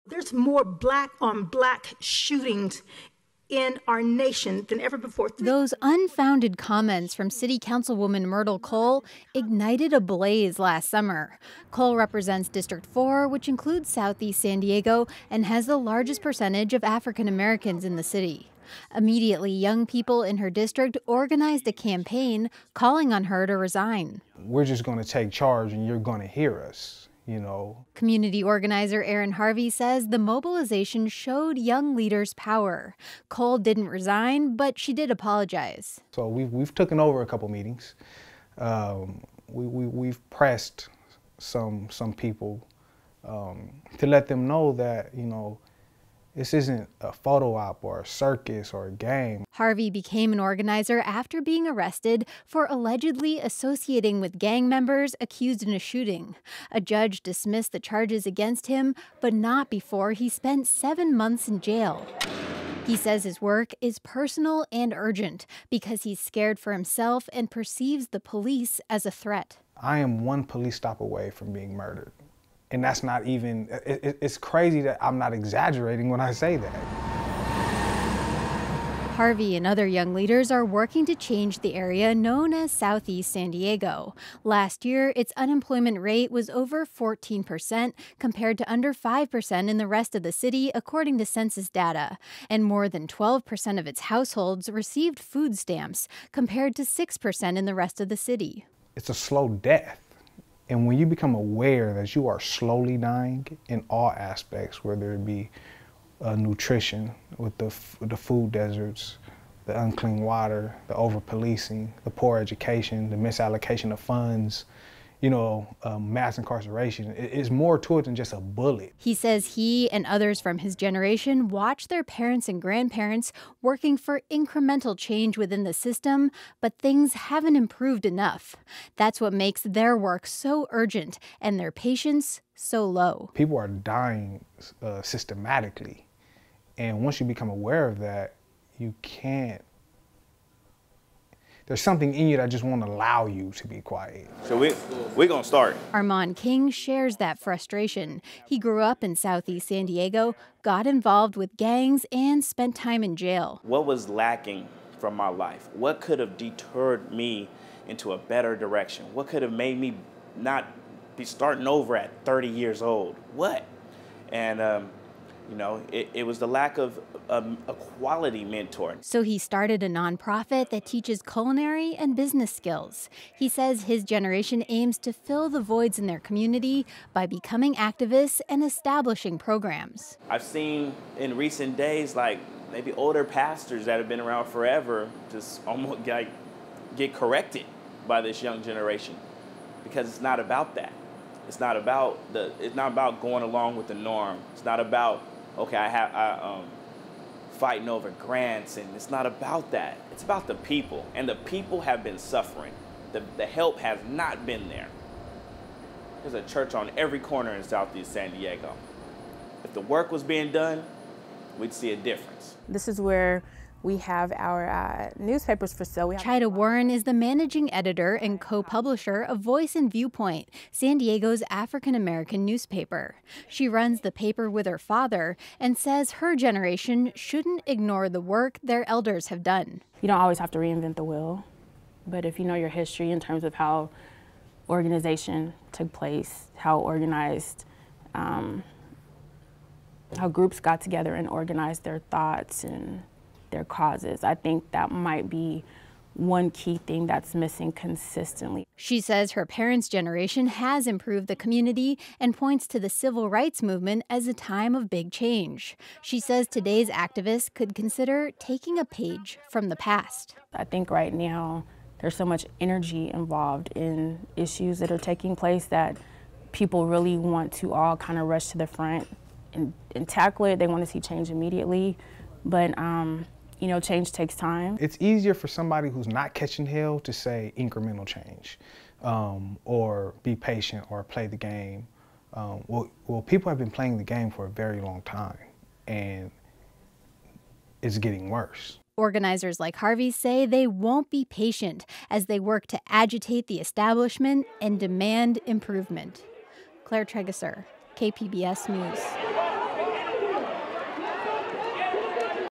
There's more black on black shootings in our nation than ever before. Those unfounded comments from City Councilwoman Myrtle Cole ignited a blaze last summer. Cole represents District 4, which includes Southeast San Diego and has the largest percentage of African Americans in the city. Immediately, young people in her district organized a campaign calling on her to resign. We're just going to take charge and you're going to hear us, you know. Community organizer Aaron Harvey says the mobilization showed young leaders power. Cole didn't resign, but she did apologize. So we've taken over a couple meetings. We've pressed some people to let them know that, you know, this isn't a photo op or a circus or a game. Harvey became an organizer after being arrested for allegedly associating with gang members accused in a shooting. A judge dismissed the charges against him, but not before he spent 7 months in jail. He says his work is personal and urgent because he's scared for himself and perceives the police as a threat. I am one police stop away from being murdered. And that's not even, it's crazy that I'm not exaggerating when I say that. Harvey and other young leaders are working to change the area known as Southeast San Diego. Last year, its unemployment rate was over 14% compared to under 5% in the rest of the city, according to census data. And more than 12% of its households received food stamps, compared to 6% in the rest of the city. It's a slow death. And when you become aware that you are slowly dying in all aspects, whether it be nutrition with the food deserts, the unclean water, the over-policing, the poor education, the misallocation of funds, you know, mass incarceration, it's more to it than just a bullet. He says he and others from his generation watched their parents and grandparents working for incremental change within the system, but things haven't improved enough. That's what makes their work so urgent and their patience so low. People are dying systematically, and once you become aware of that, you can't. There's something in you that just won't allow you to be quiet. So we're gonna start. Armand King shares that frustration. He grew up in Southeast San Diego, got involved with gangs, and spent time in jail. What was lacking from my life? What could have deterred me into a better direction? What could have made me not be starting over at 30 years old? What? And you know, it was the lack of a quality mentor. So he started a nonprofit that teaches culinary and business skills. He says his generation aims to fill the voids in their community by becoming activists and establishing programs. I've seen in recent days, like maybe older pastors that have been around forever just almost get corrected by this young generation, because it's not about that. It's not about going along with the norm. It's not about, okay, I fighting over grants, and it's not about that. It's about the people, and the people have been suffering. The help has not been there. There's a church on every corner in Southeast San Diego. If the work was being done, we'd see a difference. This is where we have our newspapers for sale. Chida Warren is the managing editor and co-publisher of Voice and Viewpoint, San Diego's African-American newspaper. She runs the paper with her father and says her generation shouldn't ignore the work their elders have done. You don't always have to reinvent the wheel, but if you know your history in terms of how organization took place, how organized, how groups got together and organized their thoughts and their causes, I think that might be one key thing that's missing consistently. She says her parents' generation has improved the community and points to the civil rights movement as a time of big change. She says today's activists could consider taking a page from the past. I think right now there's so much energy involved in issues that are taking place that people really want to all kind of rush to the front and tackle it. They want to see change immediately, but you know, change takes time. It's easier for somebody who's not catching hell to say incremental change, or be patient, or play the game. Well, people have been playing the game for a very long time, and it's getting worse. Organizers like Harvey say they won't be patient as they work to agitate the establishment and demand improvement. Claire Tregesser, KPBS News.